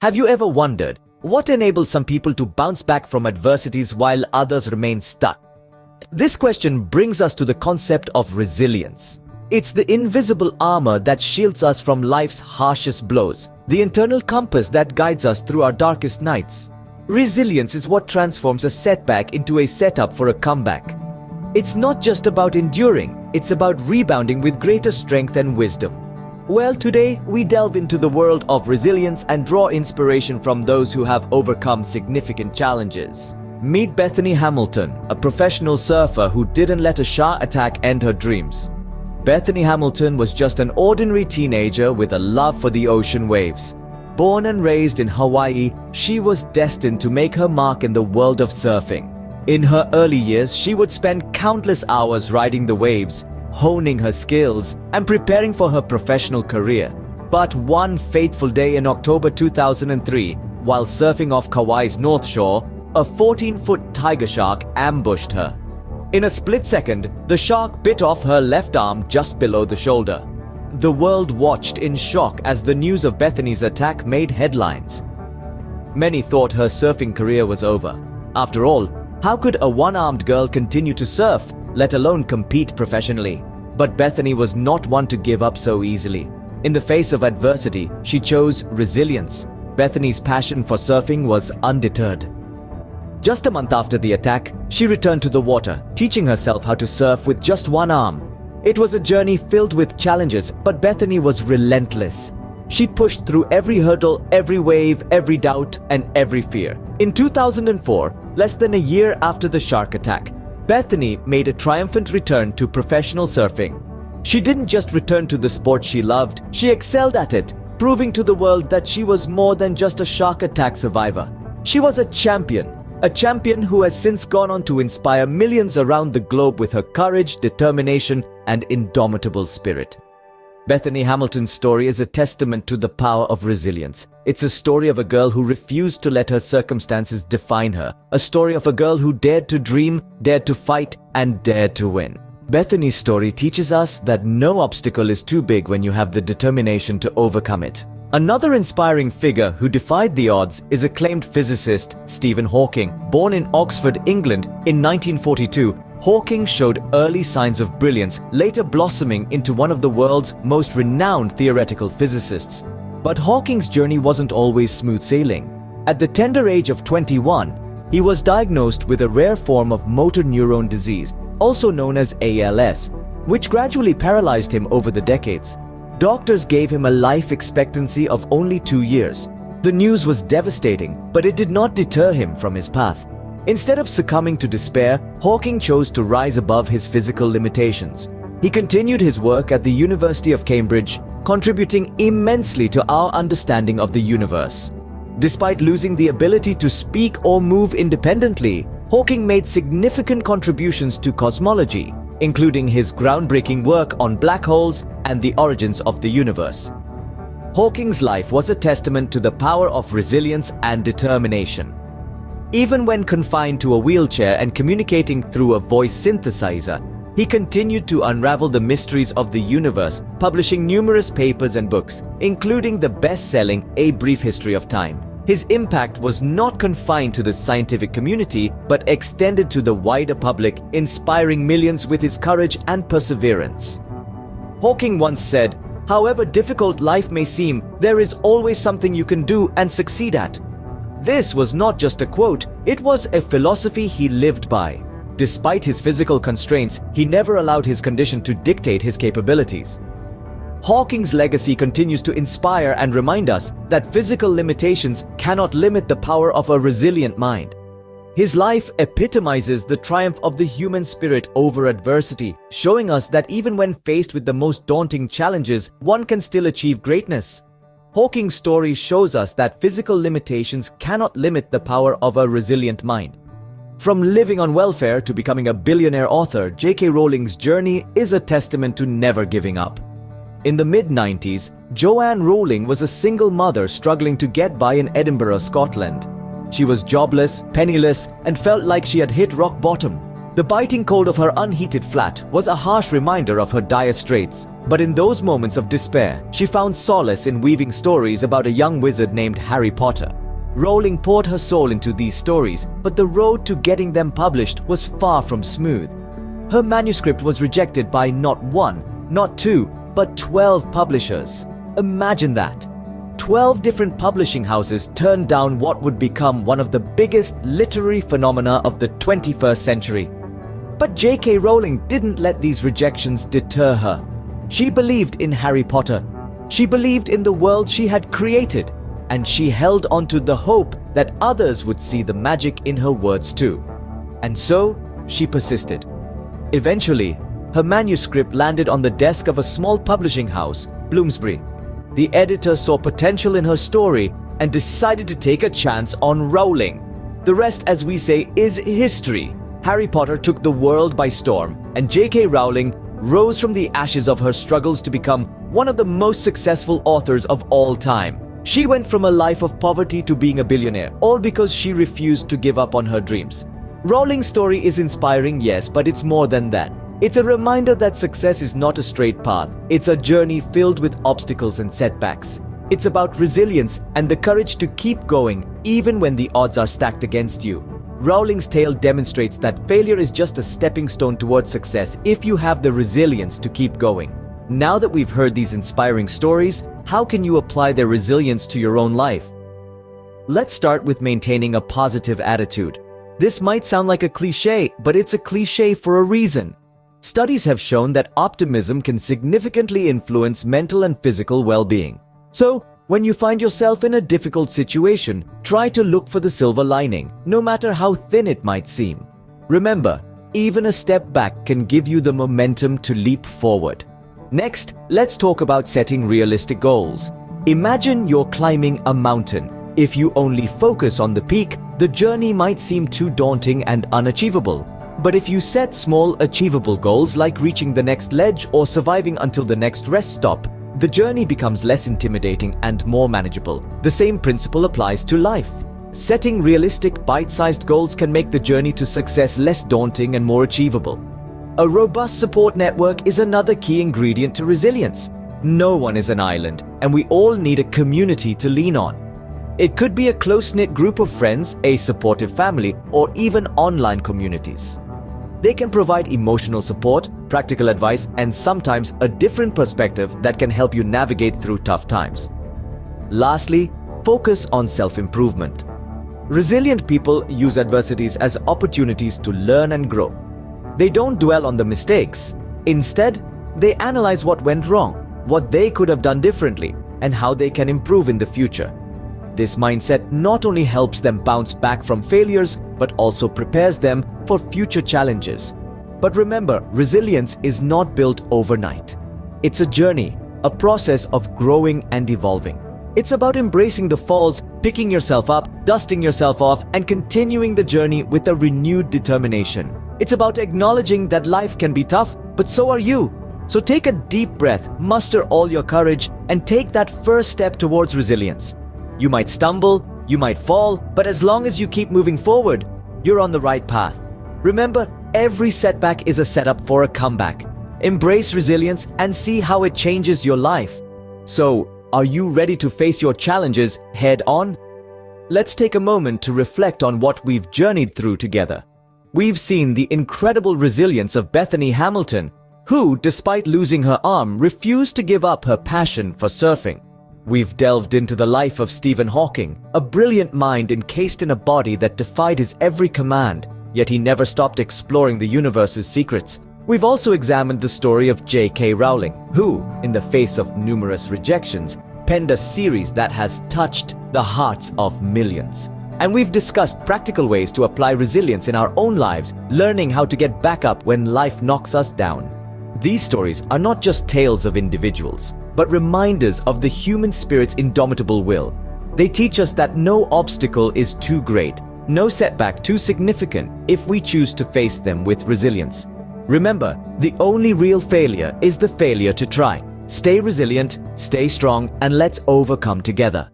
Have you ever wondered what enables some people to bounce back from adversities while others remain stuck? This question brings us to the concept of resilience. It's the invisible armor that shields us from life's harshest blows, the internal compass that guides us through our darkest nights. Resilience is what transforms a setback into a setup for a comeback. It's not just about enduring, it's about rebounding with greater strength and wisdom. Well, today we delve into the world of resilience and draw inspiration from those who have overcome significant challenges. Meet Bethany Hamilton, a professional surfer who didn't let a shark attack end her dreams. Bethany Hamilton was just an ordinary teenager with a love for the ocean waves. Born and raised in Hawaii, she was destined to make her mark in the world of surfing. In her early years, she would spend countless hours riding the waves, honing her skills, and preparing for her professional career. But one fateful day in October 2003, while surfing off Kauai's North Shore, a 14-foot tiger shark ambushed her. In a split second, the shark bit off her left arm just below the shoulder. The world watched in shock as the news of Bethany's attack made headlines. Many thought her surfing career was over. After all, how could a one-armed girl continue to surf, let alone compete professionally? But Bethany was not one to give up so easily. In the face of adversity, she chose resilience. Bethany's passion for surfing was undeterred. Just a month after the attack, she returned to the water, teaching herself how to surf with just one arm. It was a journey filled with challenges, but Bethany was relentless. She pushed through every hurdle, every wave, every doubt, and every fear. In 2004, less than a year after the shark attack, Bethany made a triumphant return to professional surfing. She didn't just return to the sport she loved, she excelled at it, proving to the world that she was more than just a shark attack survivor. She was a champion who has since gone on to inspire millions around the globe with her courage, determination, and indomitable spirit. Bethany Hamilton's story is a testament to the power of resilience. It's a story of a girl who refused to let her circumstances define her. A story of a girl who dared to dream, dared to fight, and dared to win. Bethany's story teaches us that no obstacle is too big when you have the determination to overcome it. Another inspiring figure who defied the odds is acclaimed physicist Stephen Hawking. Born in Oxford, England in 1942, Hawking showed early signs of brilliance, later blossoming into one of the world's most renowned theoretical physicists. But Hawking's journey wasn't always smooth sailing. At the tender age of 21, he was diagnosed with a rare form of motor neuron disease, also known as ALS, which gradually paralyzed him over the decades. Doctors gave him a life expectancy of only 2 years. The news was devastating, but it did not deter him from his path. Instead of succumbing to despair, Hawking chose to rise above his physical limitations. He continued his work at the University of Cambridge, contributing immensely to our understanding of the universe. Despite losing the ability to speak or move independently, Hawking made significant contributions to cosmology, including his groundbreaking work on black holes and the origins of the universe. Hawking's life was a testament to the power of resilience and determination. Even when confined to a wheelchair and communicating through a voice synthesizer, he continued to unravel the mysteries of the universe, publishing numerous papers and books, including the best-selling A Brief History of Time. His impact was not confined to the scientific community, but extended to the wider public, inspiring millions with his courage and perseverance. Hawking once said, "However difficult life may seem, there is always something you can do and succeed at." This was not just a quote, it was a philosophy he lived by. Despite his physical constraints, he never allowed his condition to dictate his capabilities. Hawking's legacy continues to inspire and remind us that physical limitations cannot limit the power of a resilient mind. His life epitomizes the triumph of the human spirit over adversity, showing us that even when faced with the most daunting challenges, one can still achieve greatness. Hawking's story shows us that physical limitations cannot limit the power of a resilient mind. From living on welfare to becoming a billionaire author, J.K. Rowling's journey is a testament to never giving up. In the mid-90s, Joanne Rowling was a single mother struggling to get by in Edinburgh, Scotland. She was jobless, penniless, and felt like she had hit rock bottom. The biting cold of her unheated flat was a harsh reminder of her dire straits. But in those moments of despair, she found solace in weaving stories about a young wizard named Harry Potter. Rowling poured her soul into these stories, but the road to getting them published was far from smooth. Her manuscript was rejected by not one, not two, but 12 publishers. Imagine that. 12 different publishing houses turned down what would become one of the biggest literary phenomena of the 21st century. But J.K. Rowling didn't let these rejections deter her. She believed in Harry Potter. She believed in the world she had created, and she held on to the hope that others would see the magic in her words too. And so, she persisted. Eventually, her manuscript landed on the desk of a small publishing house, Bloomsbury. The editor saw potential in her story and decided to take a chance on Rowling. The rest, as we say, is history. Harry Potter took the world by storm, and J.K. Rowling rose from the ashes of her struggles to become one of the most successful authors of all time. She went from a life of poverty to being a billionaire, all because she refused to give up on her dreams. Rowling's story is inspiring, yes, but it's more than that. It's a reminder that success is not a straight path. It's a journey filled with obstacles and setbacks. It's about resilience and the courage to keep going even when the odds are stacked against you. Rowling's tale demonstrates that failure is just a stepping stone towards success if you have the resilience to keep going. Now that we've heard these inspiring stories, how can you apply their resilience to your own life? Let's start with maintaining a positive attitude. This might sound like a cliche, but it's a cliche for a reason. Studies have shown that optimism can significantly influence mental and physical well-being. So, when you find yourself in a difficult situation, try to look for the silver lining, no matter how thin it might seem. Remember, even a step back can give you the momentum to leap forward. Next, let's talk about setting realistic goals. Imagine you're climbing a mountain. If you only focus on the peak, the journey might seem too daunting and unachievable. But if you set small, achievable goals like reaching the next ledge or surviving until the next rest stop, the journey becomes less intimidating and more manageable. The same principle applies to life. Setting realistic, bite-sized goals can make the journey to success less daunting and more achievable. A robust support network is another key ingredient to resilience. No one is an island, and we all need a community to lean on. It could be a close-knit group of friends, a supportive family, or even online communities. They can provide emotional support, practical advice, and sometimes a different perspective that can help you navigate through tough times. Lastly, focus on self-improvement. Resilient people use adversities as opportunities to learn and grow. They don't dwell on the mistakes. Instead, they analyze what went wrong, what they could have done differently, and how they can improve in the future. This mindset not only helps them bounce back from failures, but also prepares them for future challenges. But remember, resilience is not built overnight. It's a journey, a process of growing and evolving. It's about embracing the falls, picking yourself up, dusting yourself off, and continuing the journey with a renewed determination. It's about acknowledging that life can be tough, but so are you. So take a deep breath, muster all your courage, and take that first step towards resilience. You might stumble, you might fall, but as long as you keep moving forward, you're on the right path. Remember, every setback is a setup for a comeback. Embrace resilience and see how it changes your life. So, are you ready to face your challenges head on? Let's take a moment to reflect on what we've journeyed through together. We've seen the incredible resilience of Bethany Hamilton, who, despite losing her arm, refused to give up her passion for surfing. We've delved into the life of Stephen Hawking, a brilliant mind encased in a body that defied his every command, yet he never stopped exploring the universe's secrets. We've also examined the story of J.K. Rowling, who, in the face of numerous rejections, penned a series that has touched the hearts of millions. And we've discussed practical ways to apply resilience in our own lives, learning how to get back up when life knocks us down. These stories are not just tales of individuals, but reminders of the human spirit's indomitable will. They teach us that no obstacle is too great, no setback too significant if we choose to face them with resilience. Remember, the only real failure is the failure to try. Stay resilient, stay strong, and let's overcome together.